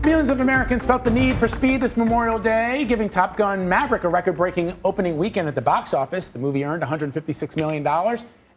Millions of Americans felt the need for speed this Memorial Day, giving Top Gun Maverick a record-breaking opening weekend at the box office. The movie earned $156 million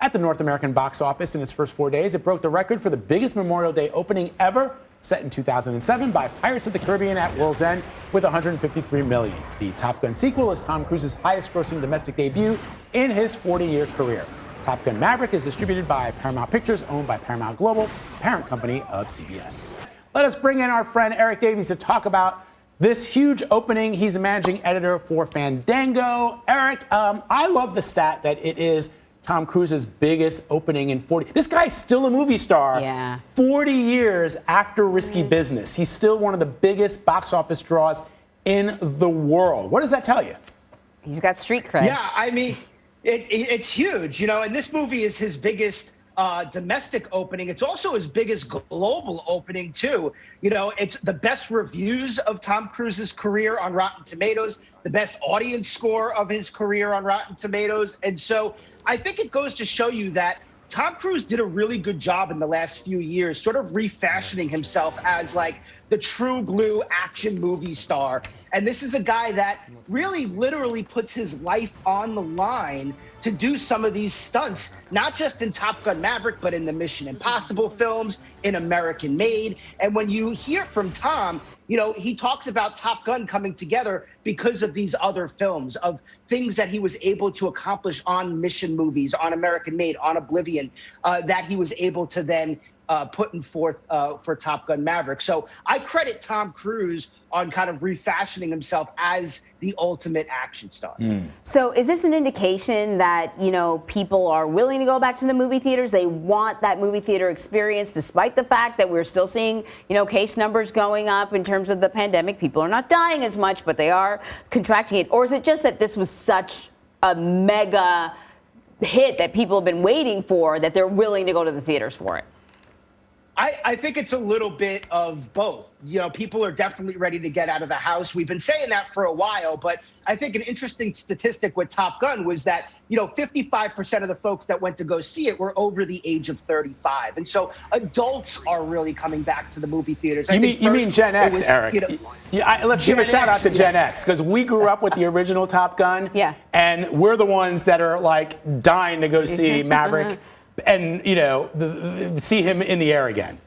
at the North American box office in its first 4 days. It broke the record for the biggest Memorial Day opening ever, set in 2007 by Pirates of the Caribbean at World's End with $153 million. The Top Gun sequel is Tom Cruise's highest-grossing domestic debut in his 40-year career. Top Gun Maverick is distributed by Paramount Pictures, owned by Paramount Global, parent company of CBS. Let us bring in our friend Erik Davis to talk about this huge opening. He's a managing editor for Fandango. Erik, I love the stat that it is Tom Cruise's biggest opening in 40. This guy's still a movie star. Yeah. 40 years after Risky Business. He's still one of the biggest box office draws in the world. What does that tell you? He's got street cred. Yeah, I mean, it's huge, you know, and this movie is his biggest domestic opening. It's also his biggest global opening, too. You know, it's the best reviews of Tom Cruise's career on Rotten Tomatoes, the best audience score of his career on Rotten Tomatoes. And so I think it goes to show you that Tom Cruise did a really good job in the last few years, sort of refashioning himself as like the true blue action movie star. And this is a guy that really literally puts his life on the line to do some of these stunts, not just in Top Gun Maverick, but in the Mission Impossible films, in American Made. And when you hear from Tom, you know, he talks about Top Gun coming together because of these other films, of things that he was able to accomplish on Mission movies, on American Made, on Oblivion, that he was able to then putting forth for Top Gun Maverick. So I credit Tom Cruise on kind of refashioning himself as the ultimate action star. So is this an indication that, you know, people are willing to go back to the movie theaters? They want that movie theater experience, despite the fact that we're still seeing, you know, case numbers going up in terms of the pandemic. People are not dying as much, but they are contracting it. Or is it just that this was such a mega hit that people have been waiting for, that they're willing to go to the theaters for it? I think it's a little bit of both. You know, people are definitely ready to get out of the house. We've been saying that for a while, but I think an interesting statistic with Top Gun was that, you know, 55% of the folks that went to go see it were over the age of 35. And so adults are really coming back to the movie theaters. You mean Gen X, Erik? You know, let's give a shout out to Gen X, because we grew up with the original Top Gun. Yeah. And we're the ones that are like dying to go see Maverick and, you know, see him in the air again.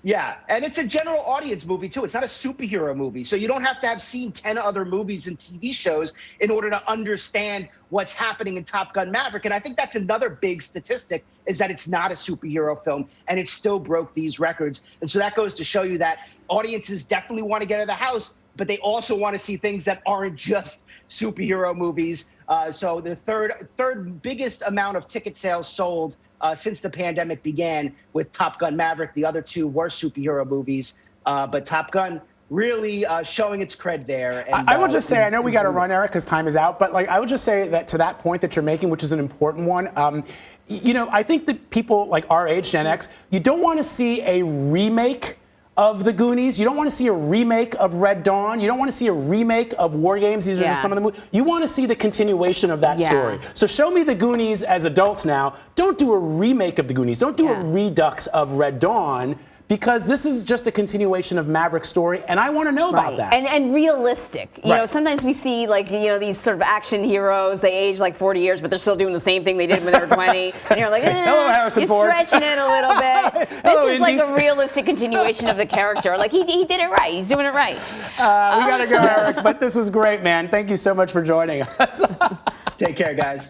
Yeah, and it's a general audience movie, too. It's not a superhero movie. So you don't have to have seen 10 other movies and TV shows in order to understand what's happening in Top Gun Maverick. And I think that's another big statistic, is that it's not a superhero film, and it still broke these records. And so that goes to show you that audiences definitely want to get out of the house, but they also want to see things that aren't just superhero movies. So the third biggest amount of ticket sales sold since the pandemic began with Top Gun Maverick. The other two were superhero movies, but Top Gun really showing its cred there. And, I will just say, I know we got to run, Erik, because time is out, but like I would just say that to that point that you're making, which is an important one, you know, I think that people like our age, Gen X, you don't want to see a remake of The Goonies. You don't want to see a remake of Red Dawn. You don't want to see a remake of War Games. These are just some of the movies. You want to see the continuation of that story. So show me The Goonies as adults now. Don't do a remake of The Goonies. Don't do a redux of Red Dawn, because this is just a continuation of Maverick's story, and I want to know about that. And realistic. You know, sometimes we see, like, you know, these sort of action heroes, they age like 40 years, but they're still doing the same thing they did when they were 20. And you're like, hello, Harrison Ford. You're stretching it a little bit. This is like a realistic continuation of the character. Like, he did it right. He's doing it right. We got to go, Erik, but this was great, man. Thank you so much for joining us. Take care, guys.